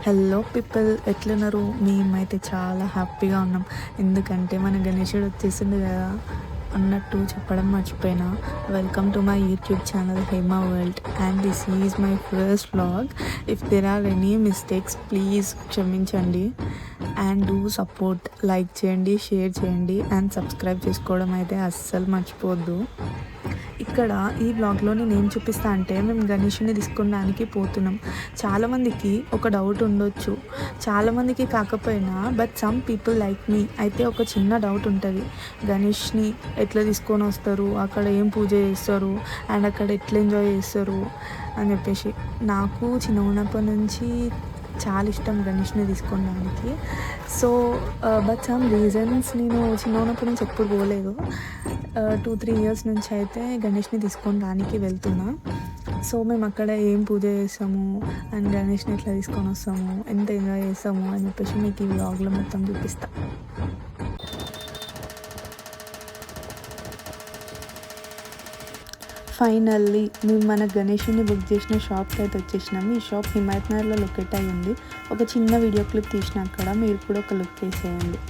Hello people, ఎట్లున్నారు? మేమైతే చాలా హ్యాపీగా ఉన్నాం. ఎందుకంటే మన గణేశుడు వచ్చేసిండు కదా అన్నట్టు చెప్పడం మర్చిపోయినా. Welcome to my YouTube channel Hema world and this is my first vlog. If there or any mistakes please క్షమించండి అండ్ డూ సపోర్ట్. లైక్ చేయండి, షేర్ చేయండి అండ్ సబ్స్క్రైబ్ చేసుకోవడం అయితే అస్సలు మర్చిపోవద్దు. ఇక్కడ ఈ బ్లాగ్లో నేను ఏం చూపిస్తా అంటే, మేము గణేషుని తీసుకోవడానికి పోతున్నాం. చాలామందికి ఒక డౌట్ ఉండొచ్చు, చాలామందికి కాకపోయినా, బట్ సమ్ పీపుల్ లైక్ మీ అయితే ఒక చిన్న డౌట్ ఉంటుంది. గణేష్ని ఎట్లా తీసుకొని వస్తారు, అక్కడ ఏం పూజ చేస్తారు అండ్ అక్కడ ఎట్లా ఎంజాయ్ చేస్తారు అని చెప్పేసి. నాకు చిన్న ఉన్నప్పటి నుంచి చాలా ఇష్టం గణేష్ని తీసుకోవడానికి. సో బట్ సమ్ రీజన్స్ నేను చిన్న ఉన్నప్పటి నుంచి ఎప్పుడు పోలేదు. 2-3 ఇయర్స్ నుంచి అయితే గణేష్ని తీసుకొని దానికి వెళ్తున్నా. సో మేము అక్కడ ఏం పూజ చేస్తాము అండ్ గణేష్ని ఎట్లా తీసుకొని వస్తాము, ఎంత ఎంజాయ్ చేస్తాము అని చెప్పేసి మీకు ఈ వ్లాగ్లో మొత్తం చూపిస్తా. ఫైనల్లీ మేము మన గణేషుని బుక్ చేసిన షాప్కి అయితే వచ్చేసినాము. ఈ షాప్ హిమాయత్ నగర్లో లొకేట్ అయ్యి ఉంది. ఒక చిన్న వీడియో క్లిప్ తీసిన అక్కడ, మీరు కూడా ఒక లుక్ వేసేయండి.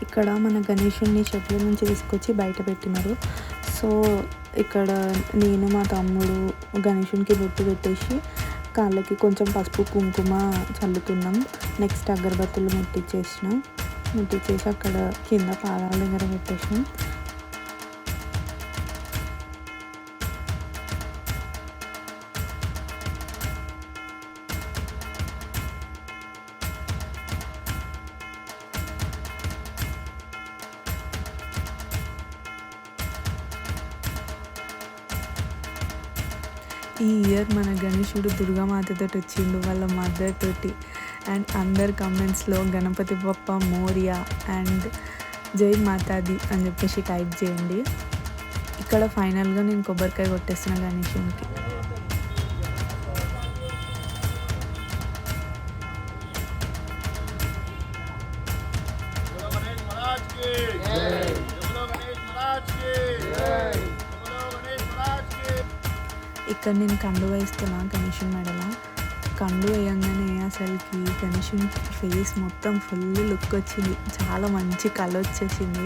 ఇక్కడ మన గణేషుని చెట్ల నుంచి తీసుకొచ్చి బయట పెట్టినారు. సో ఇక్కడ నేను మా తమ్ముడు గణేషునికి బొట్టు పెట్టేసి కాళ్ళకి కొంచెం పసుపు కుంకుమ చల్లుతున్నాం. నెక్స్ట్ అగరబత్తులు ముట్టించేసి అక్కడ కింద పాదాల దగ్గర పెట్టేసినాం. ఈ ఇయర్ మన గణేశుడు దుర్గామాతతో వచ్చిండు, వాళ్ళ మదర్ తోటి. అండ్ అందరు కమెంట్స్లో గణపతి బప్ప మోరియా అండ్ జై మాతాది అని చెప్పేసి టైప్ చేయండి. ఇక్కడ ఫైనల్గా నేను కొబ్బరికాయ కొట్టేస్తున్నా గణేశునికి. ఇక్కడ నేను కండు వేస్తున్నా గణేషుని మెడల. కండు వేయంగానే అసలుకి గణేషుని ఫేస్ మొత్తం ఫుల్ లుక్ వచ్చింది, చాలా మంచి కలర్ వచ్చేసింది.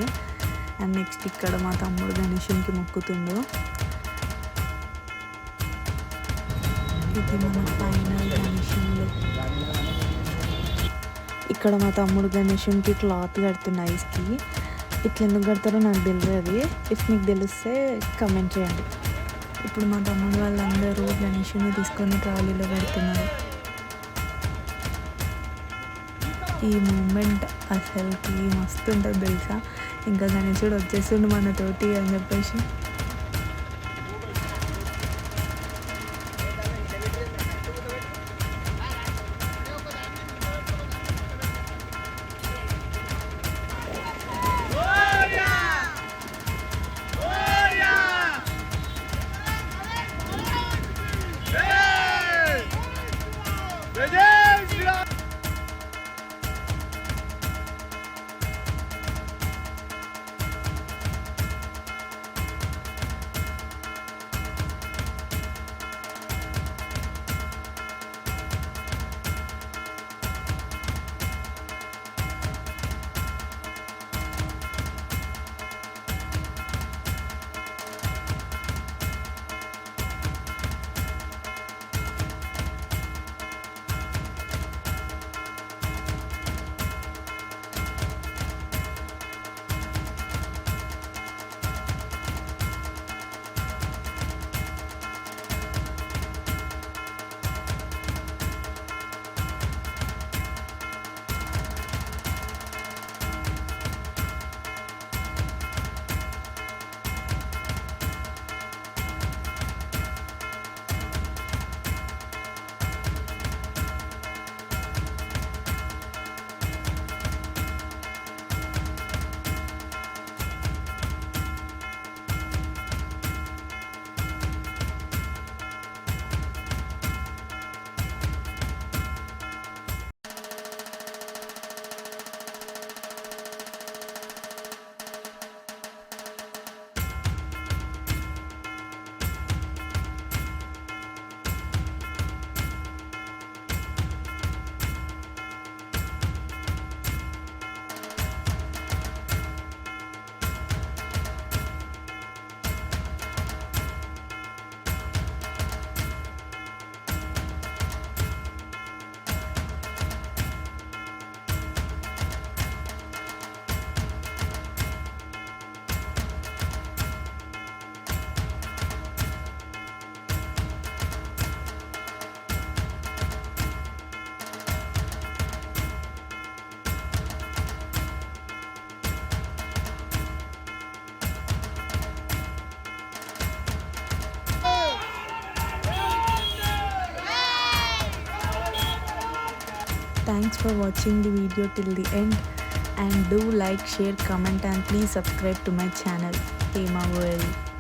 అండ్ నెక్స్ట్ ఇక్కడ మా తమ్ముడు గణేషునికి మొక్కుతుండు. ఇది మన ఫైనల్ గణేషుని లుక్. ఇక్కడ మా తమ్ముడు గణేషునికి క్లాత్ కడుతున్న ఐస్కి. ఇట్లా ఎందుకు కడతారో నాకు తెలియదు. ఇఫ్ మీకు తెలిస్తే కమెంట్ చేయండి. ఇప్పుడు మా తమ్ముడు వాళ్ళందరూ గణేషుని తీసుకొని ట్రాలీలో పెడుతున్నారు. ఈ మూమెంట్ అసలుకి మస్తు ఉంటుంది తెలుసా. ఇంకా గణేశుడు వచ్చేస్తుండు మనతోటి అని చెప్పేసి. Thanks for watching the video till the end, and do like, share, comment and please subscribe to my channel Hema World.